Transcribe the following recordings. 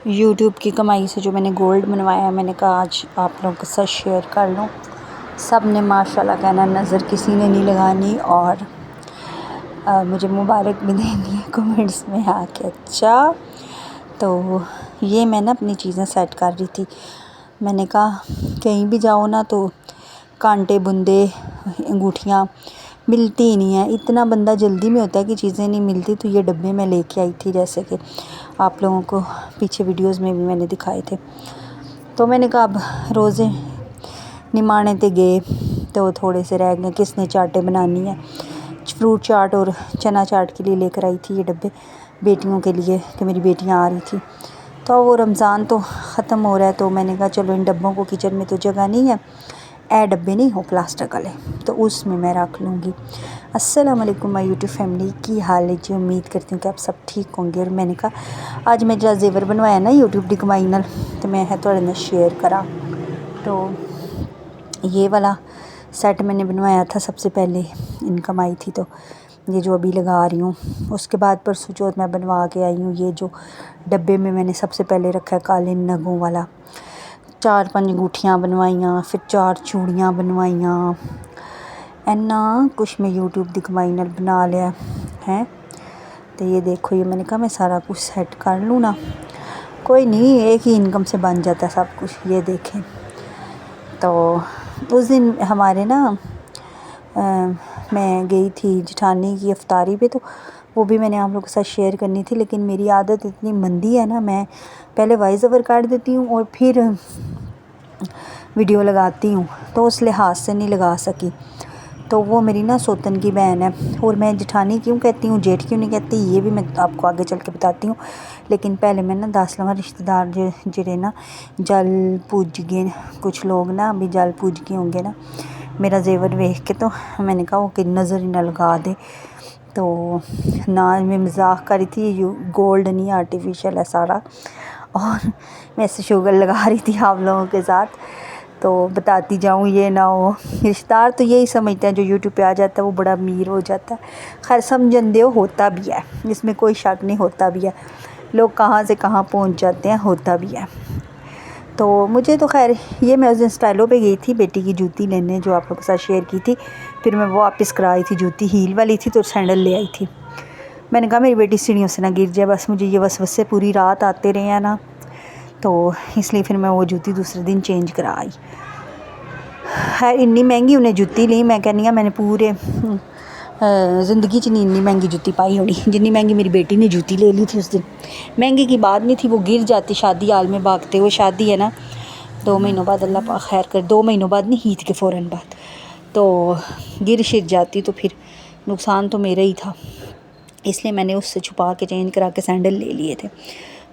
YouTube की कमाई से जो मैंने गोल्ड बनवाया है, मैंने कहा आज आप लोगों के साथ शेयर कर लूँ। सब ने माशाल्लाह कहना, नज़र किसी ने नहीं लगानी और मुझे मुबारक भी देनी है कमेंट्स में आके। अच्छा, तो ये मैं ना अपनी चीज़ें सेट कर रही थी। मैंने कहा कहीं भी जाओ ना तो कांटे बुंदे अंगूठियाँ मिलती ही नहीं है। इतना बंदा जल्दी में होता है कि चीज़ें नहीं मिलती। तो ये डब्बे मैं लेके आई थी, जैसे कि आप लोगों को पीछे वीडियोस में भी मैंने दिखाए थे। तो मैंने कहा अब रोज़े निमाने ते गए तो थोड़े से रह गए, किसने चाटें बनानी है। फ्रूट चाट और चना चाट के लिए लेकर आई थी ये डब्बे बेटियों के लिए, कि मेरी बेटियां आ रही थी। तो वो रमज़ान तो ख़त्म हो रहा है, तो मैंने कहा चलो इन डब्बों को, किचन में तो जगह नहीं है, ए डब्बे नहीं हो प्लास्टिक वाले, तो उसमें मैं रख लूँगी। अस्सलाम वालेकुम माय यूट्यूब फैमिली, की हाल है जी। उम्मीद करती हूँ कि आप सब ठीक होंगे। और मैंने कहा आज मैं जो जेवर बनवाया ना यूट्यूब की कमाई नाल, तो मैं है थोड़े नाल शेयर करा। तो ये वाला सेट मैंने बनवाया था सबसे पहले, इनकम आई थी तो ये जो अभी लगा रही हूँ। उसके बाद परसों चौथ मैं बनवा के आई हूँ ये जो डब्बे में मैंने सबसे पहले रखा है काले नगों वाला। 4-5 अंगूठियाँ बनवाइयाँ, फिर 4 चूड़ियाँ बनवाइयाँ। इन्ना कुछ मैं यूट्यूब दी कमाई नाल बना लिया है। तो ये देखो, ये मैंने कहा मैं सारा कुछ सेट कर लूँ ना, कोई नहीं, एक ही इनकम से बन जाता है सब कुछ। ये देखें, तो उस दिन हमारे ना मैं गई थी जिठानी की इफ्तारी पे, तो वो भी मैंने आप लोगों के साथ शेयर करनी थी। लेकिन मेरी आदत इतनी मंदी है ना, मैं पहले वॉइस ओवर काट देती हूँ और फिर वीडियो लगाती हूँ, तो उस लिहाज से नहीं लगा सकी। तो वो मेरी ना सोतन की बहन है, और मैं जिठानी क्यों कहती हूँ, जेठ क्यों नहीं कहती, ये भी मैं आपको आगे चल के बताती हूँ। लेकिन पहले मैं ना 10 लवा रिश्तेदार जेड़े ना जल पूज गए, कुछ लोग ना अभी जल पूज गए होंगे ना मेरा जेवर देख के, तो मैंने कहा वो कि नज़र ही ना लगा दे। तो ना मैं मजाक कर रही थी, गोल्ड नहीं आर्टिफिशियल है सारा, और मैं ऐसे शुगर लगा रही थी आप लोगों के साथ। तो बताती जाऊँ ये ना हो, रिश्तेदार तो यही समझते हैं जो यूट्यूब पे आ जाता है वो बड़ा अमीर हो जाता है। खैर समझन दो, होता भी है, इसमें कोई शक नहीं, होता भी है। लोग कहाँ से कहाँ पहुँच जाते हैं, होता भी है। तो मुझे तो खैर ये, मैं उस दिन स्टाइलों पे गई थी बेटी की जूती लेने, जो आप लोगों के साथ शेयर की थी। फिर मैं वापस कराई थी, जूती हील वाली थी तो सैंडल ले आई थी। मैंने कहा मेरी बेटी सीढ़ियों से ना गिर जाए, बस मुझे ये वसवसे पूरी रात आते रहे हैं ना, तो इसलिए फिर मैं वो जूती दूसरे दिन चेंज कराई। है इन्नी महंगी उन्हें जूती ली, मैं कहनी मैंने पूरे ज़िंदगी च नहीं इन्नी महंगी जूती पाई होनी जितनी महंगी मेरी बेटी ने जूती ले ली थी उस दिन। महंगी की बात नहीं थी, वो गिर जाती शादी हाल में भागते हुए। शादी है ना 2 महीनों बाद, अल्लाह पाक खैर कर, 2 महीनों बाद नहीं, ईद के फ़ौरन बाद, तो गिर शिर जाती तो फिर नुकसान तो मेरा ही था। इसलिए मैंने उससे छुपा के चेंज करा के सैंडल ले लिए थे।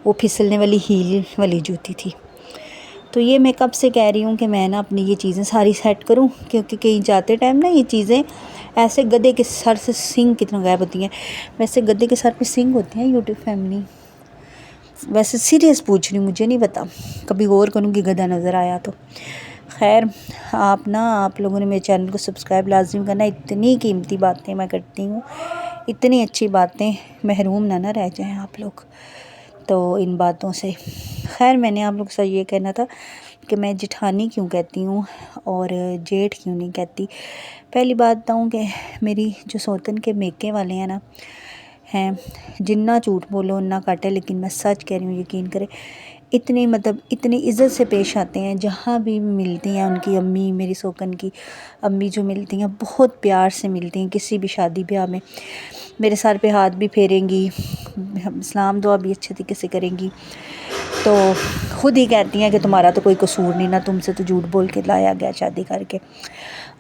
वो फिसलने वाली हील वाली जूती थी। तो ये मैं कब से कह रही हूँ कि मैं ना अपनी ये चीज़ें सारी सेट करूँ, क्योंकि कहीं जाते टाइम ना ये चीज़ें ऐसे गधे के सर से सींग कितना गायब होती हैं। वैसे गधे के सर पे सींग होती हैं यूट्यूब फैमिली, वैसे सीरियस पूछ रही हूँ, मुझे नहीं पता, कभी गौर करूँगी गधा नज़र आया तो। खैर आप लोगों ने मेरे चैनल को सब्सक्राइब लाजमी करना। इतनी कीमती बातें मैं करती हूँ, इतनी अच्छी बातें, महरूम ना रह जाएं आप लोग तो इन बातों से। खैर मैंने आप लोग से ये कहना था कि मैं जिठानी क्यों कहती हूँ और जेठ क्यों नहीं कहती। पहली बात बताऊँ कि मेरी जो सौतन के मेके वाले हैं ना, हैं, जितना झूठ बोलो उतना घट है, लेकिन मैं सच कह रही हूँ, यकीन करें, इतनी मतलब इतनी इज़्ज़त से पेश आते हैं। जहाँ भी मिलती हैं उनकी अम्मी, मेरी सोकन की अम्मी जो मिलती हैं, बहुत प्यार से मिलती हैं। किसी भी शादी ब्याह में मेरे सर पे हाथ भी फेरेंगी, सलाम दुआ भी अच्छे तरीके से करेंगी। तो ख़ुद ही कहती हैं कि तुम्हारा तो कोई कसूर नहीं ना, तुमसे तो झूठ बोल के लाया गया शादी करके।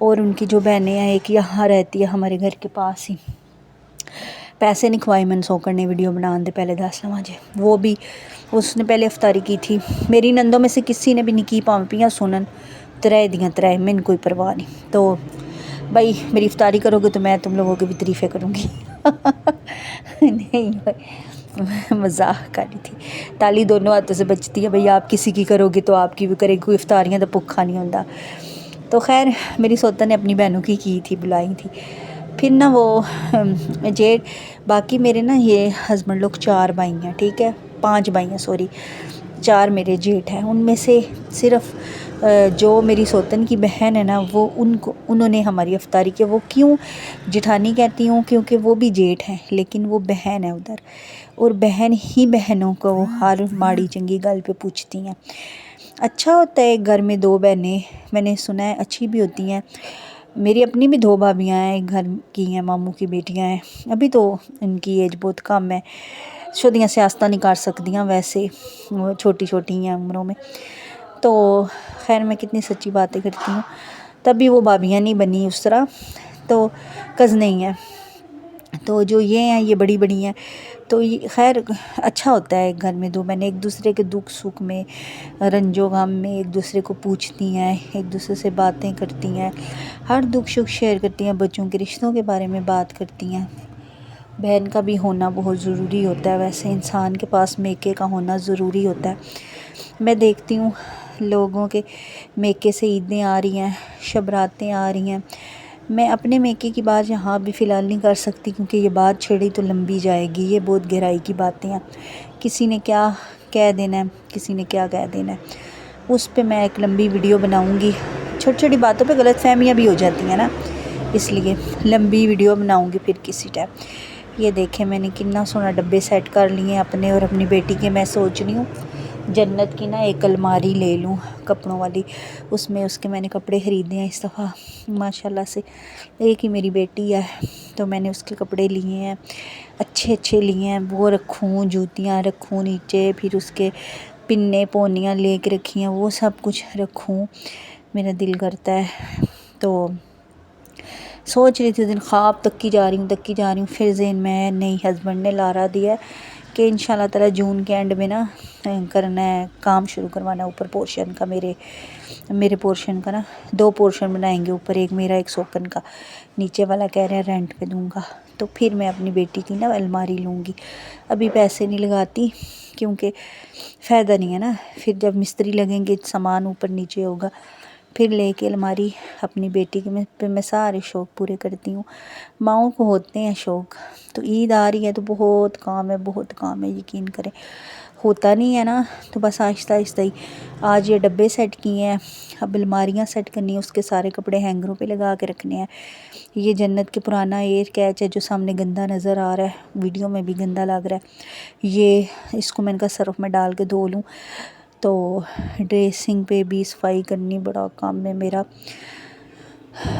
और उनकी जो बहनें हैं, एक यहाँ रहती है हमारे घर के पास ही, पैसे नहीं खवाए मैंने सोकर ने वीडियो बनाने दे पहले 10 लवाजे, वो भी उसने पहले अफ्तारी की थी। मेरी नंदों में से किसी ने भी नहीं की, पाँव पियाँ सुनन तराए दियाँ तराए, मैंने कोई परवाह नहीं। तो भाई मेरी इफ्तारी करोगे तो मैं तुम लोगों की भी तारीफ़ें करूँगी नहीं मजाक कर रही थी। ताली दोनों हाथों से बचती है, भाई आप किसी की करोगे तो आपकी भी करेगी, कोई इफ्तारियाँ तो भुखा नहीं होता। तो खैर मेरी सोता ने अपनी बहनों की थी, बुलाई थी। फिर ना वो जेठ, बाकी मेरे ना ये हस्बैंड लोग 4 भाई हैं, ठीक है। 5 भाई हैं, सॉरी 4 मेरे जेठ हैं। उनमें से सिर्फ़ जो मेरी सौतन की बहन है ना, वो उन्होंने हमारी अफ्तारी की। वो क्यों जेठानी कहती हूँ, क्योंकि वो भी जेठ हैं लेकिन वो बहन है उधर, और बहन ही बहनों को हर माड़ी चंगी गल पे पूछती हैं। अच्छा होता है एक घर में 2 बहनें, मैंने सुना है अच्छी भी होती हैं। मेरी अपनी भी 2 भाभियाँ हैं, एक घर की हैं, मामू की बेटियाँ हैं। अभी तो इनकी एज बहुत कम है, शुदियाँ सियासत नहीं कर सकदियाँ, वैसे वो छोटी छोटी हैं उम्रों में। तो खैर मैं कितनी सच्ची बातें करती हूँ, तभी वो भाभियाँ नहीं बनी उस तरह, तो कज़नें ही हैं। तो जो ये हैं ये बड़ी बड़ी हैं। तो ये खैर अच्छा होता है घर में 2 बहनें एक दूसरे के दुख सुख में, रंजो गम में एक दूसरे को पूछती हैं, एक दूसरे से बातें करती हैं, हर दुख सुख शेयर करती हैं, बच्चों के रिश्तों के बारे में बात करती हैं। बहन का भी होना बहुत ज़रूरी होता है, वैसे इंसान के पास मेके का होना ज़रूरी होता है। मैं देखती हूँ लोगों के मेके से ईदें आ रही हैं, शबरातें आ रही हैं। मैं अपने मेके की बात यहाँ अभी फ़िलहाल नहीं कर सकती, क्योंकि ये बात छेड़ी तो लंबी जाएगी, ये बहुत गहराई की बातें हैं। किसी ने क्या कह देना है, किसी ने क्या कह देना है, उस पे मैं एक लंबी वीडियो बनाऊँगी। छोटी छोटी बातों पे गलतफहमियाँ भी हो जाती हैं ना, इसलिए लंबी वीडियो बनाऊँगी फिर किसी टाइम। ये देखें मैंने कितना सोना डब्बे सेट कर लिए हैं अपने और अपनी बेटी के। मैं सोच रही हूँ जन्नत की ना एक अलमारी ले लूँ कपड़ों वाली, उसमें उसके मैंने कपड़े ख़रीदे हैं इस दफ़ा माशाल्लाह से। एक ही मेरी बेटी है तो मैंने उसके कपड़े लिए हैं, अच्छे अच्छे लिए हैं, वो रखूँ, जूतियाँ रखूँ नीचे, फिर उसके पिन्ने पोनियाँ ले के रखी हैं, वो सब कुछ रखूँ, मेरा दिल करता है। तो सोच रही थी, दिन ख्वाब तक की जा रही हूँ, फिर ज़हन में नहीं, हस्बैंड ने लारा दिया है कि इंशाल्लाह ताला जून के एंड में ना करना है, काम शुरू करवाना है ऊपर पोर्शन का। मेरे पोर्शन का ना 2 पोर्शन बनाएंगे, ऊपर एक मेरा एक सोकन का, नीचे वाला कह रहे हैं रेंट पे दूंगा। तो फिर मैं अपनी बेटी की ना अलमारी लूँगी। अभी पैसे नहीं लगाती क्योंकि फ़ायदा नहीं है ना, फिर जब मिस्त्री लगेंगे सामान ऊपर नीचे होगा, फिर लेके अलमारी अपनी बेटी के मैं सारे शौक़ पूरे करती हूँ। माँओं को होते हैं शौक़। तो ईद आ रही है तो बहुत काम है, यकीन करें होता नहीं है ना, तो बस आहिस्ता आहिस्ता ही। आज ये डब्बे सेट किए हैं, अब अलमारियाँ सेट करनी है, उसके सारे कपड़े हैंगरों पे लगा के रखने हैं। ये जन्नत के पुराना एयर कैच है जो सामने गंदा नज़र आ रहा है, वीडियो में भी गंदा लग रहा है, ये इसको मैंने कहा सर्फ़ में डाल के धो लूँ। तो ड्रेसिंग पे भी सफाई करनी बड़ा काम है मेरा।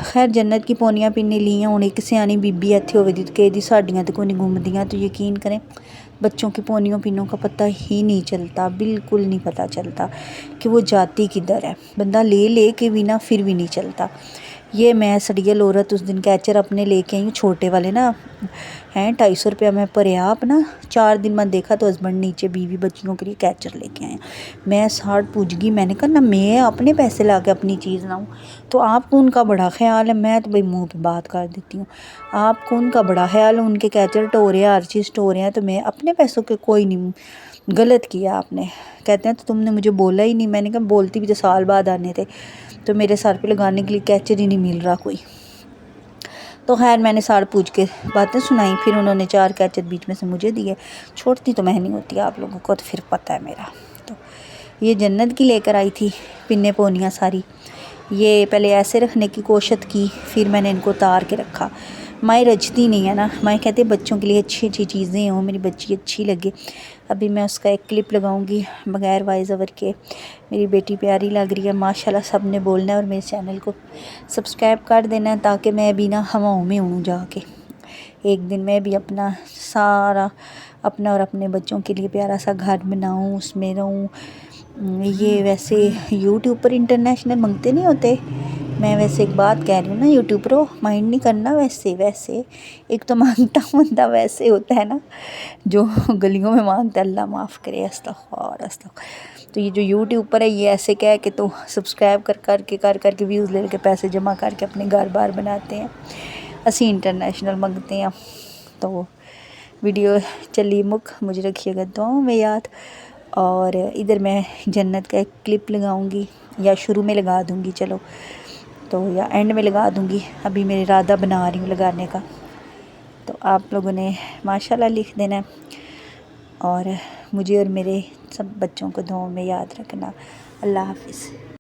खैर जन्नत की पोनियाँ पिन्नी ली हैं, हुण एक सियानी बीबी इत्थे होवे दी कहदी साडियां ते कोई नहीं घूमदियां। तो यकीन करें बच्चों की पोनियों पिनों का पता ही नहीं चलता, बिल्कुल नहीं पता चलता कि वो जाती किधर है। बंदा ले के भी ना फिर भी नहीं चलता। ये मैं सड़ियल औरत उस दिन कैचर अपने लेके आई हूँ, छोटे वाले ना हैं 250 रुपया मैं भरया अपना। 4 दिन बाद देखा तो हस्बैंड नीचे बीवी बच्चियों के लिए कैचर लेके आए। मैं साड़ पूछ गई, मैंने कहा ना मैं अपने पैसे ला के अपनी चीज़ लाऊँ, तो आपको उनका बड़ा ख्याल है। मैं तो भाई मुँह पे बात कर देती हूँ, आपको उनका बड़ा ख्याल है, उनके कैचर टोरे हर चीज़ टोरे हैं, तो मैं अपने पैसों के कोई नहीं, गलत किया आपने। कहते हैं तो तुमने मुझे बोला ही नहीं। मैंने कहा बोलती भी तो साल बाद आने थे, तो मेरे सर पे लगाने के लिए कैचर ही नहीं मिल रहा कोई। तो खैर मैंने साड़ पूछ के बातें सुनाई, फिर उन्होंने 4 कैचर बीच में से मुझे दिए। छोड़ती तो मैं नहीं होती, आप लोगों को तो फिर पता है मेरा। तो ये जन्नत की लेकर आई थी पिन्ने पोनियाँ सारी, ये पहले ऐसे रखने की कोशिश की, फिर मैंने इनको उतार के रखा। माँ रजती नहीं है ना, माँ कहते बच्चों के लिए अच्छी अच्छी चीज़ें हों, मेरी बच्ची अच्छी लगे। अभी मैं उसका एक क्लिप लगाऊंगी बगैर वॉइस ओवर के। मेरी बेटी प्यारी लग रही है माशाल्लाह, सब ने बोलना है, और मेरे चैनल को सब्सक्राइब कर देना है ताकि मैं भी ना हवाओं में उड़ूँ जाके। एक दिन मैं भी अपना सारा अपना और अपने बच्चों के लिए प्यारा सा घर बनाऊँ, उसमें रहूँ। ये वैसे यूट्यूब पर इंटरनेशनल मांगते नहीं होते, मैं वैसे एक बात कह रही हूँ ना, यूट्यूबरों माइंड नहीं करना। वैसे एक तो मांगता बंदा वैसे होता है ना जो गलियों में मांगता है, अल्लाह माफ़ करे, अस्तग़फुर। तो ये जो यूट्यूब पर है, ये ऐसे कह के तो सब्सक्राइब कर करके व्यूज़ ले के पैसे जमा करके अपने घर बार बनाते हैं। असी इंटरनेशनल मांगते हैं। तो वीडियो चली मुक, मुझे रखिएगा दुआओं में याद। और इधर मैं जन्नत का एक क्लिप लगाऊंगी, या शुरू में लगा दूंगी चलो, तो या एंड में लगा दूंगी। अभी मेरे इरादा बना रही हूँ लगाने का, तो आप लोगों ने माशाल्लाह लिख देना है। और मुझे और मेरे सब बच्चों को दुआओं में याद रखना। अल्लाह हाफ़िज़।